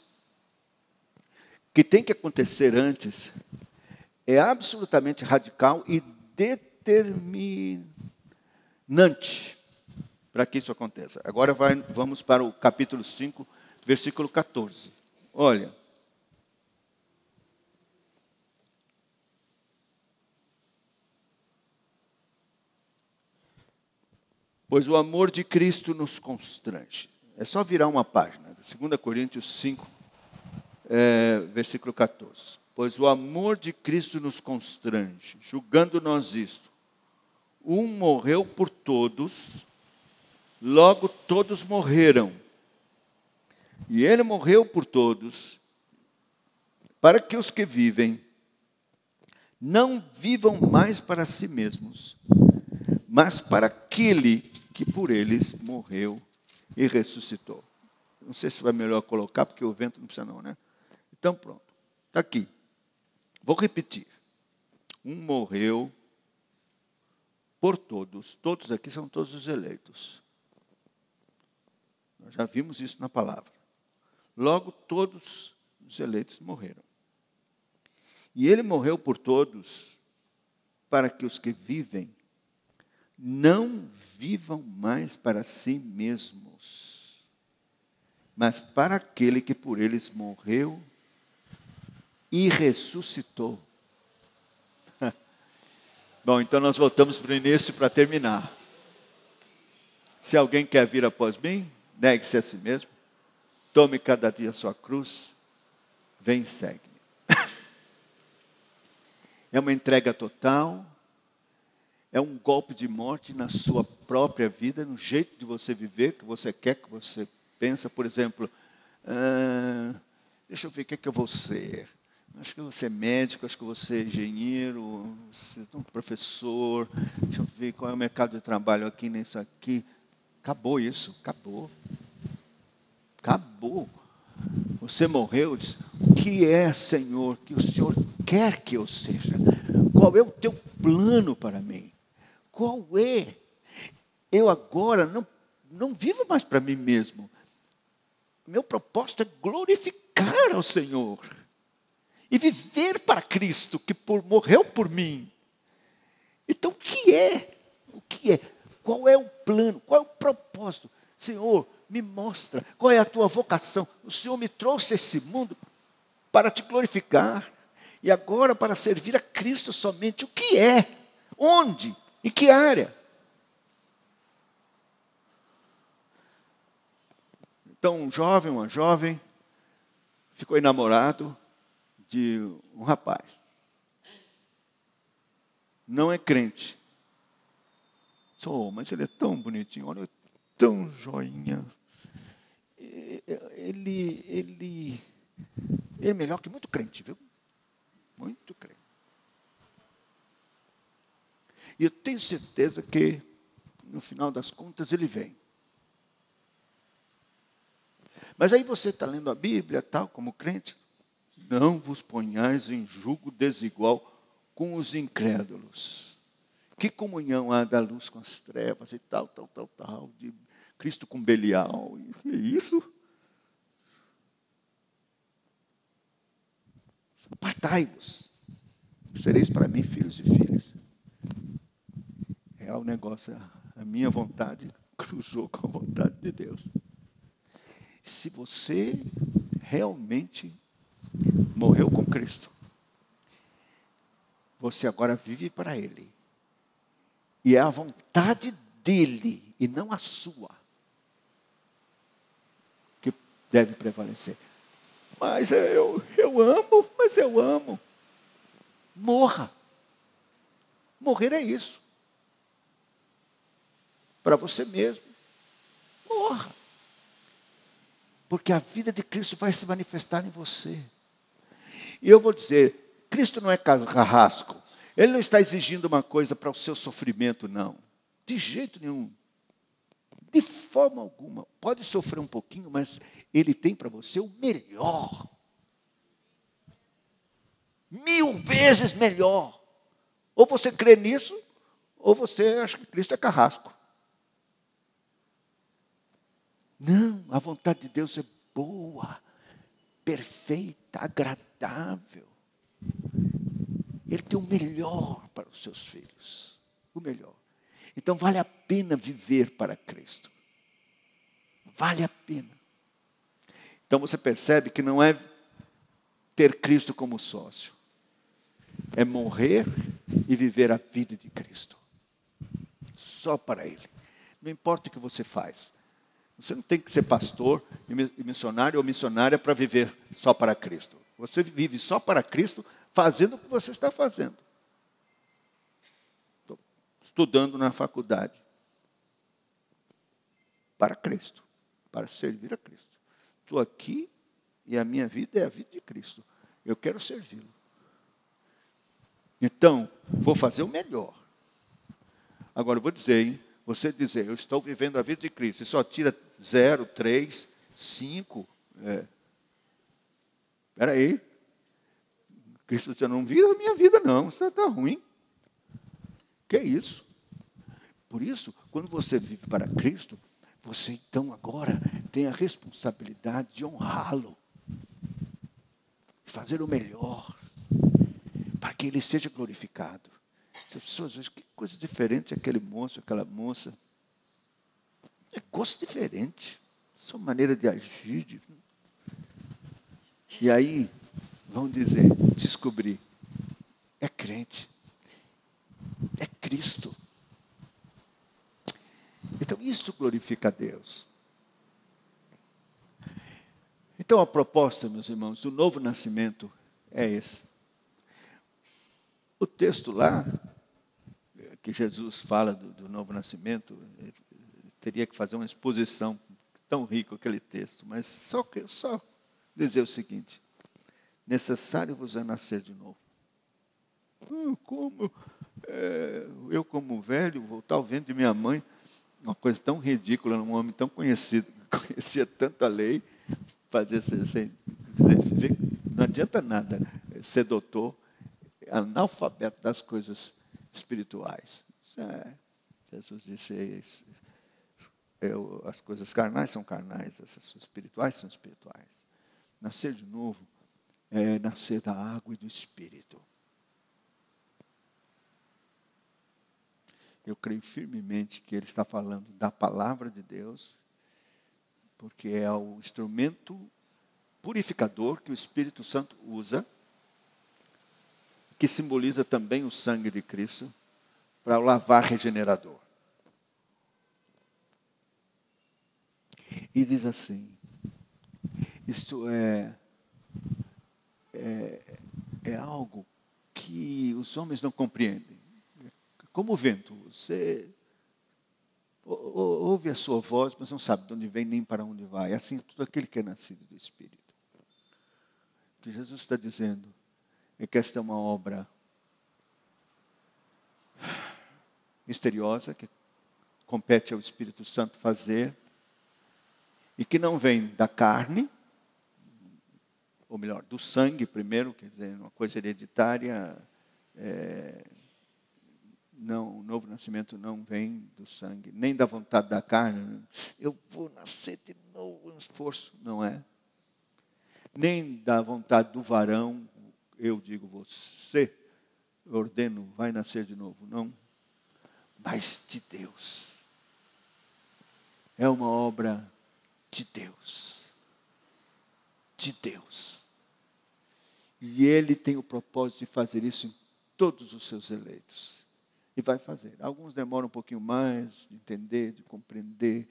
que tem que acontecer antes é absolutamente radical e determinante para que isso aconteça. Agora vamos para o capítulo 5, versículo 14. Olha. Pois o amor de Cristo nos constrange. É só virar uma página. 2 Coríntios 5, versículo 14. Pois o amor de Cristo nos constrange, julgando nós isto. Um morreu por todos, logo todos morreram. E ele morreu por todos, para que os que vivem não vivam mais para si mesmos, mas para aquele que por eles morreu e ressuscitou. Não sei se vai melhor colocar, porque o vento não precisa não, né? Então pronto, está aqui. Vou repetir. Um morreu por todos. Todos aqui são todos os eleitos. Nós já vimos isso na palavra. Logo, todos os eleitos morreram. E ele morreu por todos, para que os que vivem não vivam mais para si mesmos, mas para aquele que por eles morreu e ressuscitou. Bom, então nós voltamos para o início para terminar. Se alguém quer vir após mim, negue-se a si mesmo, tome cada dia a sua cruz, vem e segue-me. É uma entrega total, é um golpe de morte na sua própria vida, no jeito de você viver, que você quer, que você pensa. Por exemplo, deixa eu ver o que é que eu vou ser. Acho que eu vou ser médico, acho que eu vou ser engenheiro, um professor. Deixa eu ver qual é o mercado de trabalho aqui nisso aqui. Acabou isso, acabou. Acabou. Você morreu, diz, o que é, Senhor, que o Senhor quer que eu seja? Qual é o teu plano para mim? Qual é? Eu agora não vivo mais para mim mesmo. Meu propósito é glorificar ao Senhor. E viver para Cristo, que morreu por mim. Então, o que é? O que é? Qual é o plano? Qual é o propósito? Senhor, me mostra qual é a tua vocação. O Senhor me trouxe a esse mundo para te glorificar. E agora para servir a Cristo somente. O que é? Onde? Em que área? Então, um jovem, uma jovem, ficou enamorado de um rapaz. Não é crente. Mas ele é tão bonitinho, olha, tão joinha. Ele é melhor que muito crente, viu? Muito crente. E eu tenho certeza que, no final das contas, ele vem. Mas aí você está lendo a Bíblia, tal, como crente. Não vos ponhais em julgo desigual com os incrédulos. Que comunhão há da luz com as trevas e tal, de Cristo com Belial. É isso? Apartai-vos. Sereis para mim filhos e filhas. É o negócio, a minha vontade cruzou com a vontade de Deus. Se você realmente morreu com Cristo, você agora vive para Ele. E é a vontade dEle, e não a sua, que deve prevalecer. Mas eu amo. Morra. Morrer é isso. Para você mesmo. Morra. Porque a vida de Cristo vai se manifestar em você. E eu vou dizer, Cristo não é carrasco. Ele não está exigindo uma coisa para o seu sofrimento, não. De jeito nenhum. De forma alguma. Pode sofrer um pouquinho, mas Ele tem para você o melhor. 1000 vezes melhor. Ou você crê nisso, ou você acha que Cristo é carrasco. Não, a vontade de Deus é boa, perfeita, agradável. Ele tem o melhor para os seus filhos. O melhor. Então vale a pena viver para Cristo. Vale a pena. Então você percebe que não é ter Cristo como sócio. É morrer e viver a vida de Cristo. Só para Ele. Não importa o que você faz. Você não tem que ser pastor e missionário ou missionária para viver só para Cristo. Você vive só para Cristo fazendo o que você está fazendo. Estou estudando na faculdade. Para Cristo. Para servir a Cristo. Estou aqui e a minha vida é a vida de Cristo. Eu quero servi-lo. Então, vou fazer o melhor. Agora, eu vou dizer, hein? Você dizer, eu estou vivendo a vida de Cristo, e só tira 0, 3, 5. Espera aí. Cristo, você não vive a minha vida, não. Você está ruim. Que é isso? Por isso, quando você vive para Cristo, você então agora tem a responsabilidade de honrá-lo. Fazer o melhor. Para que Ele seja glorificado. As pessoas dizem, que coisa diferente aquele moço, aquela moça. É gosto diferente. Sua maneira de agir. E aí, vão dizer, descobrir, é crente, é Cristo. Então isso glorifica a Deus. Então a proposta, meus irmãos, do novo nascimento é esse. O texto lá, que Jesus fala do novo nascimento, teria que fazer uma exposição, tão rico aquele texto, mas só dizer o seguinte: necessário vos é nascer de novo. Como? Eu como velho, vou estar ouvindo de minha mãe, uma coisa tão ridícula, um homem tão conhecido, que conhecia tanta lei, fazer não adianta nada ser doutor, analfabeto das coisas espirituais. Jesus disse, as coisas carnais são carnais, as espirituais são espirituais. Nascer de novo é nascer da água e do Espírito. Eu creio firmemente que ele está falando da palavra de Deus, porque é o instrumento purificador que o Espírito Santo usa, que simboliza também o sangue de Cristo, para o lavar regenerador. E diz assim, isto é algo que os homens não compreendem. Como o vento, você ouve a sua voz, mas não sabe de onde vem nem para onde vai. Assim, tudo aquele que é nascido do Espírito. O que Jesus está dizendo é que esta é uma obra misteriosa, que compete ao Espírito Santo fazer, e que não vem da carne, ou melhor, do sangue primeiro, quer dizer, uma coisa hereditária. Não, o novo nascimento não vem do sangue, nem da vontade da carne. Eu vou nascer de novo, um esforço, não é? Nem da vontade do varão, eu digo, você, eu ordeno, vai nascer de novo, não. Mas de Deus. É uma obra de Deus. De Deus. E Ele tem o propósito de fazer isso em todos os seus eleitos. E vai fazer. Alguns demoram um pouquinho mais de entender, de compreender,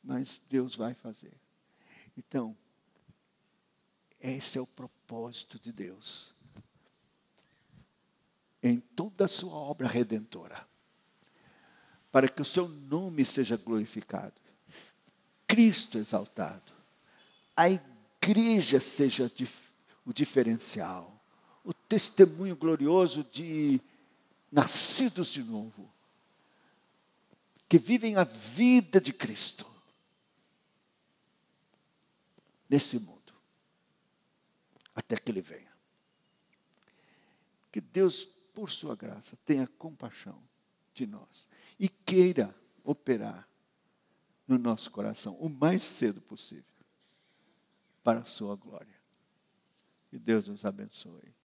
mas Deus vai fazer. Então, esse é o propósito de Deus. Em toda a sua obra redentora. Para que o seu nome seja glorificado. Cristo exaltado. A igreja seja o diferencial. O testemunho glorioso de nascidos de novo, que vivem a vida de Cristo, nesse mundo, até que Ele venha. Que Deus, por sua graça, tenha compaixão de nós, e queira operar no nosso coração, o mais cedo possível, para a sua glória. Que Deus nos abençoe.